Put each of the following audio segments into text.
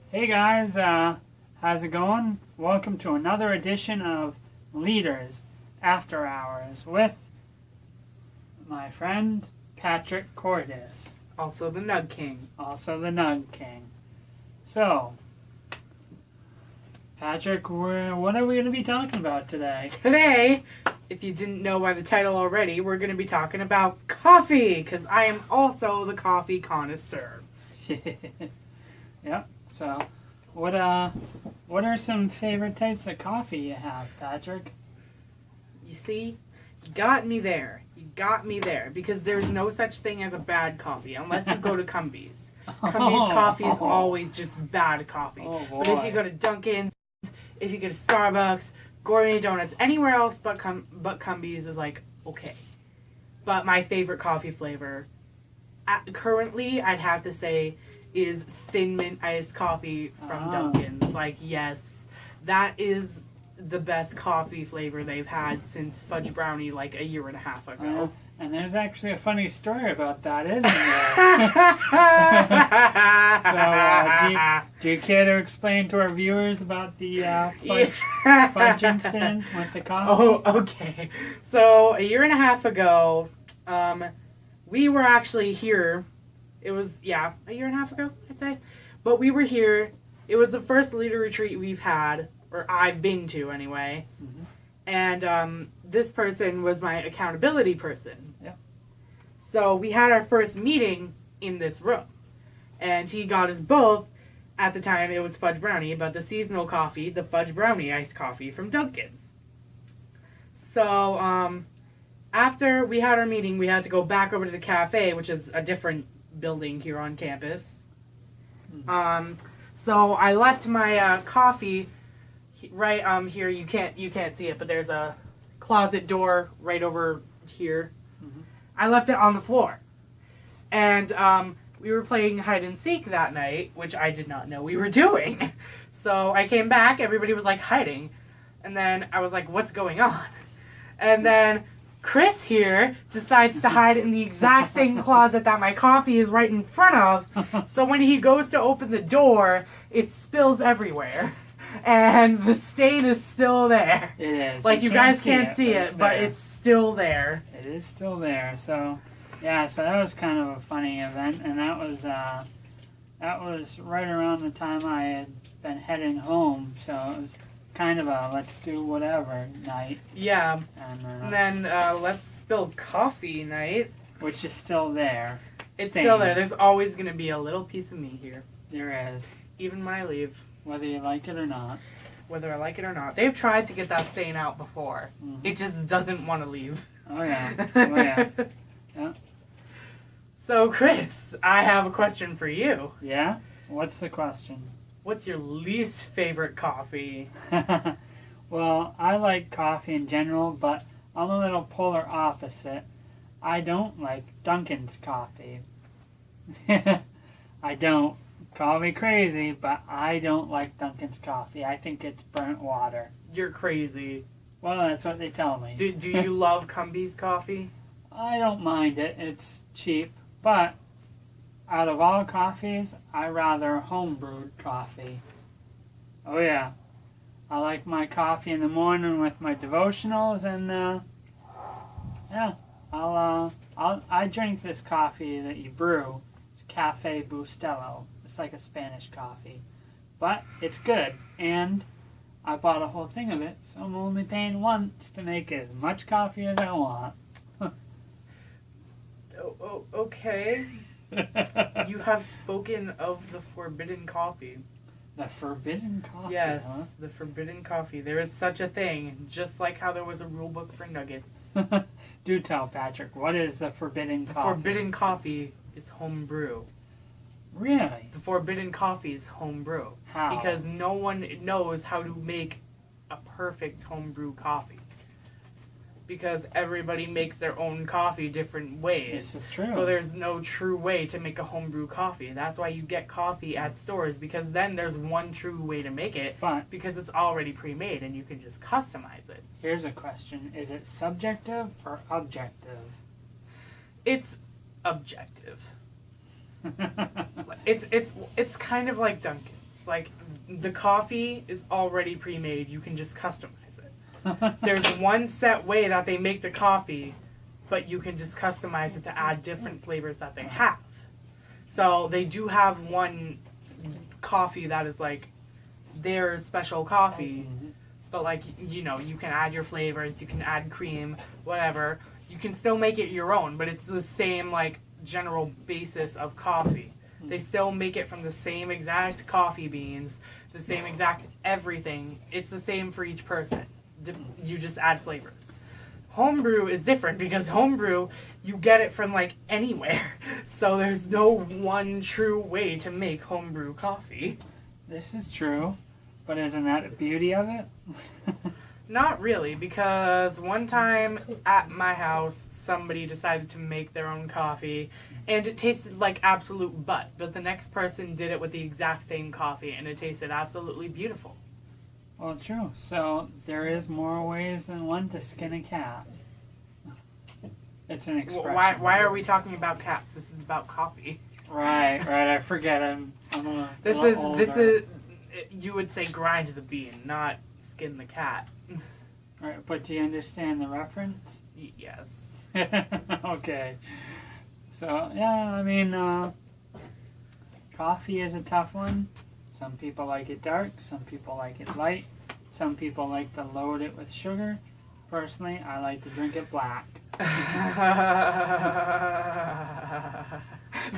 Hey guys, how's it going? Welcome to another edition of Leaders After Hours with my friend Patrick Cordis. Also the Nug King. So, Patrick, what are we going to be talking about today? Today, if you didn't know by the title already, we're going to be talking about coffee, because I am also the coffee connoisseur. Yep. So, what are some favorite types of coffee you have, Patrick? You see, you got me there. Because there's no such thing as a bad coffee, unless you go to Cumbies. Cumbies coffee is always just bad coffee. Oh, boy. But if you go to Dunkin's, if you go to Starbucks, Gourmet Donuts, anywhere else but Cumbies is like, okay. But my favorite coffee flavor, currently, I'd have to say, is Thin Mint Iced Coffee from Dunkin's. Like, yes, that is the best coffee flavor they've had since Fudge Brownie like a year and a half ago. And there's actually a funny story about that, isn't there? So, do you care to explain to our viewers about the fudge incident with the coffee? Oh, okay. So, a year and a half ago, we were actually here. It was, a year and a half ago, I'd say. But we were here. It was the first leader retreat we've had, or I've been to anyway. Mm-hmm. And this person was my accountability person. Yeah. So we had our first meeting in this room. And he got us both, at the time it was Fudge Brownie, but the seasonal coffee, the Fudge Brownie iced coffee from Dunkin's. So after we had our meeting, we had to go back over to the cafe, which is a different building here on campus. Mm-hmm. So I left my coffee right here. You can't see it, but there's a closet door right over here. Mm-hmm. I left it on the floor, and we were playing hide and seek that night, which I did not know we were doing. So I came back, everybody was like hiding, and then I was like, what's going on? And then Chris here decides to hide in the exact same closet that my coffee is right in front of. So when he goes to open the door, it spills everywhere. And the stain is still there. It is. Like, you guys can't see it, but it's still there. It is still there. So, yeah, so that was kind of a funny event. And that was right around the time I had been heading home. So it was kind of a let's do whatever night. Yeah. And then let's spill coffee night. Which is still there. It's still there. There's always going to be a little piece of me here. There is. Even when I leave. Whether you like it or not. Whether I like it or not. They've tried to get that stain out before. Mm-hmm. It just doesn't want to leave. Oh, yeah. Oh, yeah. Yeah. So, Chris, I have a question for you. Yeah? What's the question? What's your least favorite coffee? Well, I like coffee in general, but I'm a little polar opposite. I don't like Dunkin's coffee. I don't. Call me crazy, but I don't like Dunkin's coffee. I think it's burnt water. You're crazy. Well, that's what they tell me. Do you love Cumbies coffee? I don't mind it. It's cheap. But out of all coffees, I rather home-brewed coffee. Oh, yeah. I like my coffee in the morning with my devotionals, and, yeah. I drink this coffee that you brew. It's Cafe Bustelo. It's like a Spanish coffee. But it's good, and I bought a whole thing of it, so I'm only paying once to make as much coffee as I want. Okay. You have spoken of the forbidden coffee. The forbidden coffee, yes, huh? The forbidden coffee. There is such a thing, just like how there was a rule book for nuggets. Do tell, Patrick, what is the forbidden coffee? The forbidden coffee is home brew. Really? The forbidden coffee is home brew. How? Because no one knows how to make a perfect home brew coffee. Because everybody makes their own coffee different ways. This is true. So there's no true way to make a homebrew coffee. That's why you get coffee at stores, because then there's one true way to make it, but because it's already pre-made and you can just customize it. Here's a question. Is it subjective or objective? It's objective. It's kind of like Dunkin's. like the coffee is already pre-made. You can just customize it. There's one set way that they make the coffee, but you can just customize it to add different flavors that they have. So they do have one coffee that is like their special coffee, but like, you know, you can add your flavors, you can add cream, whatever. You can still make it your own, but it's the same like general basis of coffee. They still make it from the same exact coffee beans, the same exact everything. It's the same for each person. You just add flavors. Homebrew is different because homebrew, you get it from like anywhere. So there's no one true way to make homebrew coffee. This is true, but isn't that the beauty of it? Not really, because one time at my house, somebody decided to make their own coffee, and it tasted like absolute butt. But the next person did it with the exact same coffee, and it tasted absolutely beautiful. Well, true. So there is more ways than one to skin a cat. It's an expression. Why are we talking about cats? This is about coffee. Right. I forget. I'm This is. You would say grind the bean, not skin the cat. Right, but do you understand the reference? Yes. Okay. So yeah, I mean, coffee is a tough one. Some people like it dark, some people like it light, some people like to load it with sugar. Personally, I like to drink it black.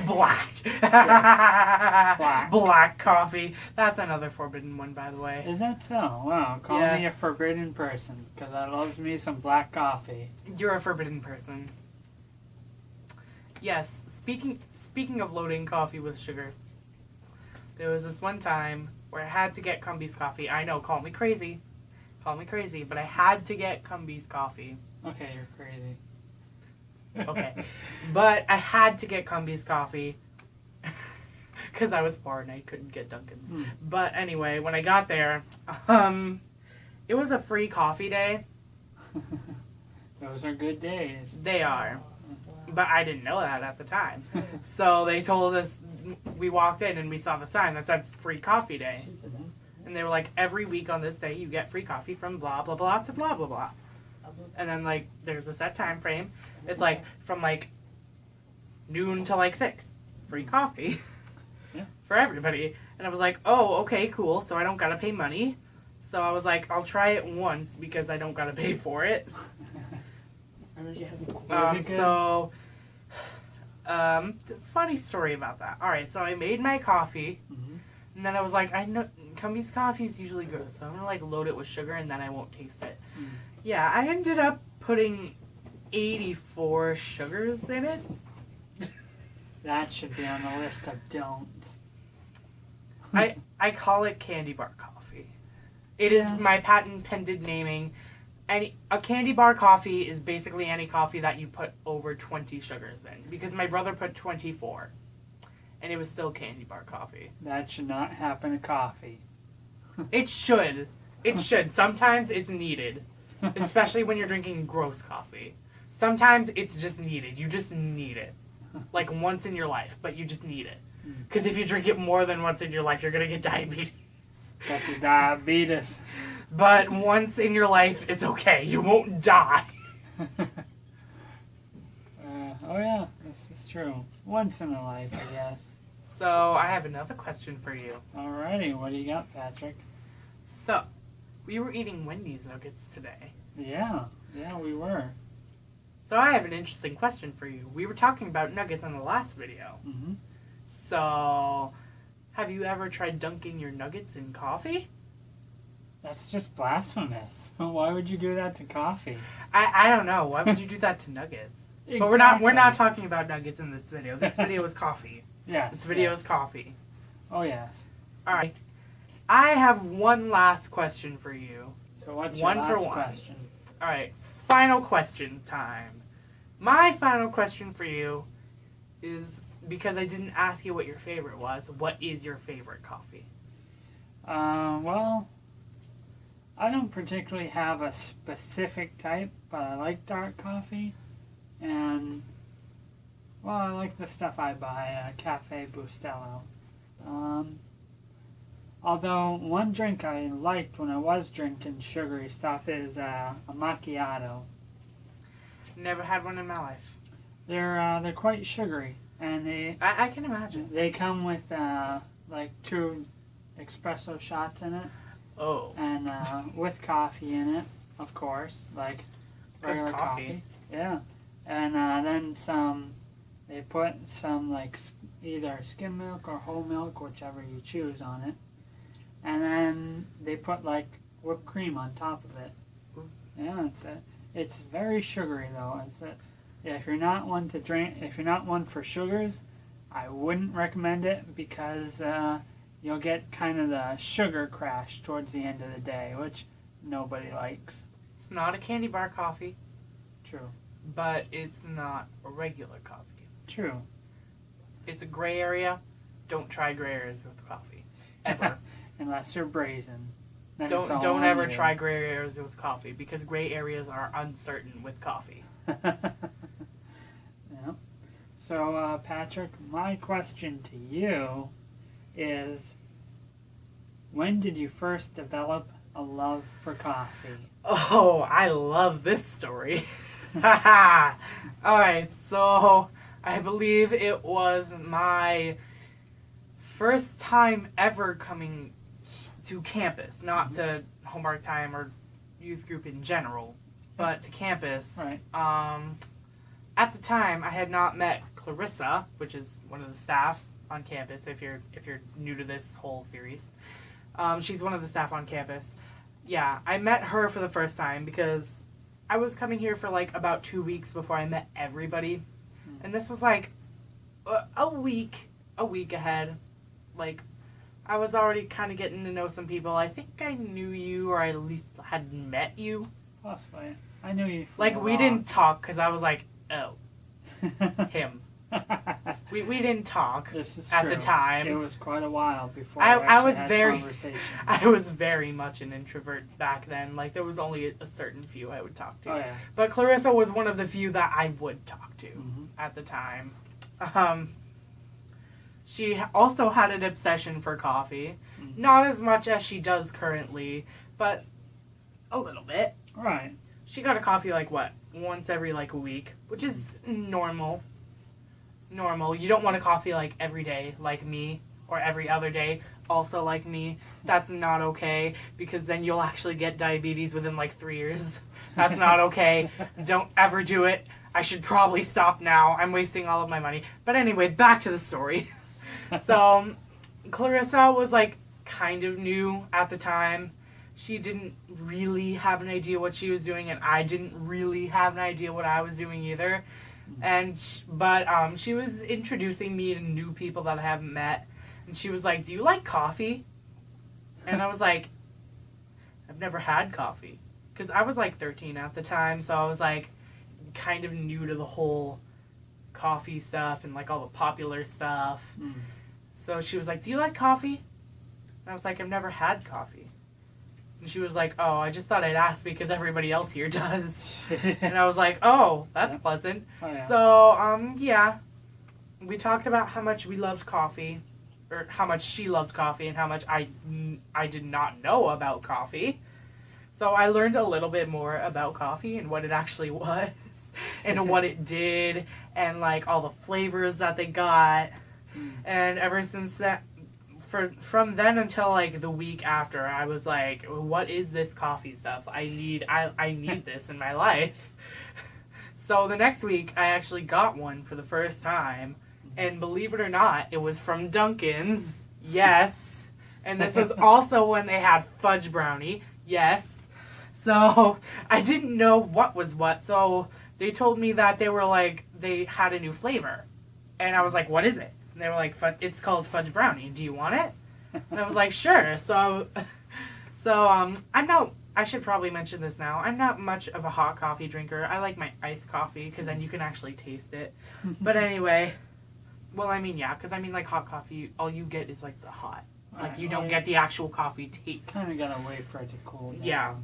Black. Yes. Black. Black coffee. That's another forbidden one, by the way. Is that so? Wow, call me a forbidden person, because I love me some black coffee. You're a forbidden person. Yes, speaking of loading coffee with sugar, there was this one time where I had to get Cumby's coffee. I know, call me crazy, but I had to get Cumby's coffee. Okay, you're crazy. Okay, but I had to get Cumby's coffee because I was poor and I couldn't get Dunkin's. But anyway, when I got there, it was a free coffee day. Those are good days. They are. But I didn't know that at the time. So they told us, we walked in and we saw the sign that said free coffee day. And they were like, every week on this day you get free coffee from blah, blah, blah to blah, blah, blah. And then like, there's a set time frame. It's like from like noon to like 6. Free coffee. Yeah. For everybody. And I was like, oh, okay, cool. So I don't gotta pay money. So I was like, I'll try it once because I don't gotta pay for it. Funny story about that. Alright, so I made my coffee, and then I was like, I know Cumby's coffee is usually good, so I'm gonna like load it with sugar and then I won't taste it. Yeah, I ended up putting 84 sugars in it. That should be on the list of don'ts. I call it candy bar coffee. It is my patent pending naming. A candy bar coffee is basically any coffee that you put over 20 sugars in. Because my brother put 24. And it was still candy bar coffee. That should not happen to coffee. It should. It should. Sometimes it's needed. Especially when you're drinking gross coffee. Sometimes it's just needed. You just need it. Like once in your life, but you just need it. Because if you drink it more than once in your life, you're going to get diabetes. Got the diabetes. But once in your life, it's okay. You won't die. Oh yeah, this is true. Once in a life, I guess. So, I have another question for you. Alrighty, what do you got, Patrick? So, we were eating Wendy's nuggets today. Yeah, we were. So, I have an interesting question for you. We were talking about nuggets in the last video. So, have you ever tried dunking your nuggets in coffee? That's just blasphemous. Why would you do that to coffee? I don't know. Why would you do that to nuggets? Exactly. But we're not talking about nuggets in this video. This video is coffee. Yes. This video is coffee. Oh yes. Alright. I have one last question for you. So what's your last question? Alright. Final question time. My final question for you is, because I didn't ask you what your favorite was, what is your favorite coffee? Well, I don't particularly have a specific type, but I like dark coffee, and, well, I like the stuff I buy, Cafe Bustelo. Although one drink I liked when I was drinking sugary stuff is a macchiato. Never had one in my life. They're quite sugary, and I can imagine. they come with like 2 espresso shots in it. Oh. And with coffee in it, of course, like regular coffee. Yeah. And then some. They put some like either skim milk or whole milk, whichever you choose, on it. And then they put like whipped cream on top of it. Yeah, it's very sugary though. If you're not one to drink, if you're not one for sugars, I wouldn't recommend it because you'll get kind of the sugar crash towards the end of the day, which nobody likes. It's not a candy bar coffee. True. But it's not a regular coffee. True. It's a gray area. Don't try gray areas with coffee. Ever. Unless you're brazen. Then Don't ever try gray areas with coffee because gray areas are uncertain with coffee. Yeah. So, Patrick, my question to you is, when did you first develop a love for coffee? Oh, I love this story. Haha. Alright, so I believe it was my first time ever coming to campus, not to homework time or youth group in general, but to campus. Right. At the time, I had not met Clarissa, which is one of the staff on campus. If you're new to this whole series, she's one of the staff on campus. Yeah, I met her for the first time because I was coming here for like about 2 weeks before I met everybody, and this was like a week ahead. Like, I was already kind of getting to know some people. I think I knew you, or I at least had met you. Possibly. I knew you. Like, we didn't talk because I was like, oh, him. We didn't talk This is at true. the time. It was quite a while before I was had very conversation. I was very much an introvert back then. Like, there was only a certain few I would talk to. Oh, yeah. But Clarissa was one of the few that I would talk to at the time. She also had an obsession for coffee. Not as much as she does currently, but a little bit. Right. She got a coffee like what? Once every like a week, which is normal. Normal. You don't want a coffee like every day like me, or every other day also like me. That's not okay, because then you'll actually get diabetes within like 3 years. That's not okay. Don't ever do it. I should probably stop now. I'm wasting all of my money. But anyway, back to the story. So, Clarissa was like kind of new at the time. She didn't really have an idea what she was doing, and I didn't really have an idea what I was doing either. But she was introducing me to new people that I haven't met, and she was like, "Do you like coffee?" And I was like, "I've never had coffee," because I was like 13 at the time, so I was like kind of new to the whole coffee stuff and like all the popular stuff. So she was like, "Do you like coffee?" And I was like, "I've never had coffee." And she was like, "Oh, I just thought I'd ask because everybody else here does." And I was like, "Oh, that's pleasant." Oh, yeah. So, yeah. We talked about how much we loved coffee, or how much she loved coffee, and how much I did not know about coffee. So I learned a little bit more about coffee and what it actually was, and what it did, and like all the flavors that they got. And ever since that, from then until like the week after, I was like, what is this coffee stuff? I need this in my life. So the next week I actually got one for the first time, and believe it or not, it was from Dunkin's. Yes. And this was also when they had fudge brownie. Yes. So I didn't know what was what, so they told me that they had a new flavor. And I was like, what is it? And they were like, it's called fudge brownie. Do you want it? And I was like, sure. So I should probably mention this now. I'm not much of a hot coffee drinker. I like my iced coffee because then you can actually taste it. But anyway, well, I mean, yeah, because I mean, like hot coffee, all you get is like the hot. Like you don't get the actual coffee taste. Kind of gotta wait for it to cool down. Yeah.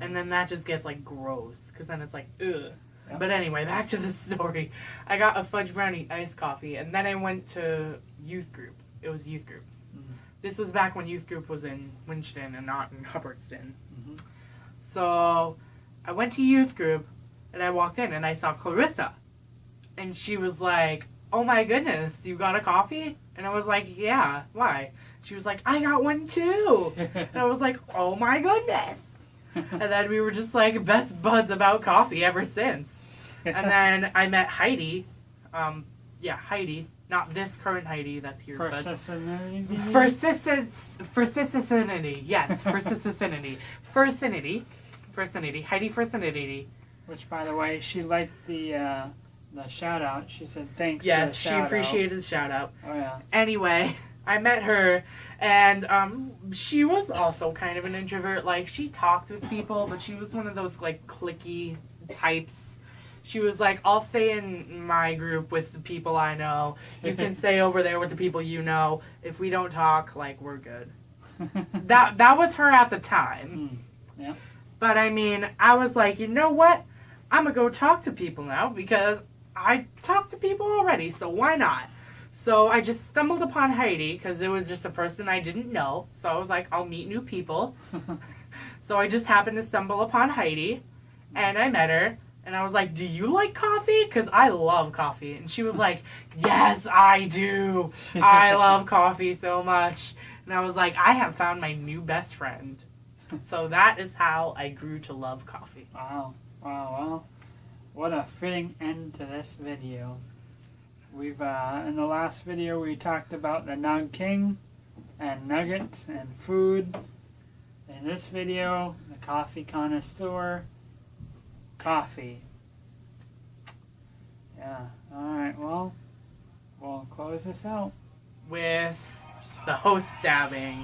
And then that just gets like gross because then it's like, ugh. Yep. But anyway, back to the story. I got a fudge brownie iced coffee, and then I went to youth group. It was youth group. This was back when youth group was in Winston and not in Hubbardston. Mm-hmm. So I went to youth group, and I walked in, and I saw Clarissa. And she was like, oh my goodness, you got a coffee? And I was like, yeah, why? She was like, I got one too. And I was like, oh my goodness. And then we were just like best buds about coffee ever since. And then I met Heidi. Heidi. Not this current Heidi that's here. Persistency? Persistency. Yes, persistency. Firsinity. Heidi Firsinity. Which, by the way, she liked the shout out. She said thanks for the Yes, shout she out. appreciated the shout out. Oh, yeah. Anyway, I met her, and she was also kind of an introvert. Like, she talked with people, but she was one of those, like, cliquey types. She was like, I'll stay in my group with the people I know. You can stay over there with the people you know. If we don't talk, like, we're good. That was her at the time. Yeah. But, I mean, I was like, you know what? I'm going to go talk to people now because I talk to people already, so why not? So I just stumbled upon Heidi because it was just a person I didn't know. So I was like, I'll meet new people. So I just happened to stumble upon Heidi, and I met her. And I was like, do you like coffee? Because I love coffee. And she was like, yes, I do. I love coffee so much. And I was like, I have found my new best friend. So that is how I grew to love coffee. Wow. Well, what a fitting end to this video. We've, in the last video, we talked about the Nug King and nuggets and food. In this video, the Coffee Connoisseur. Coffee. Yeah. Alright, well, we'll close this out With the host stabbing.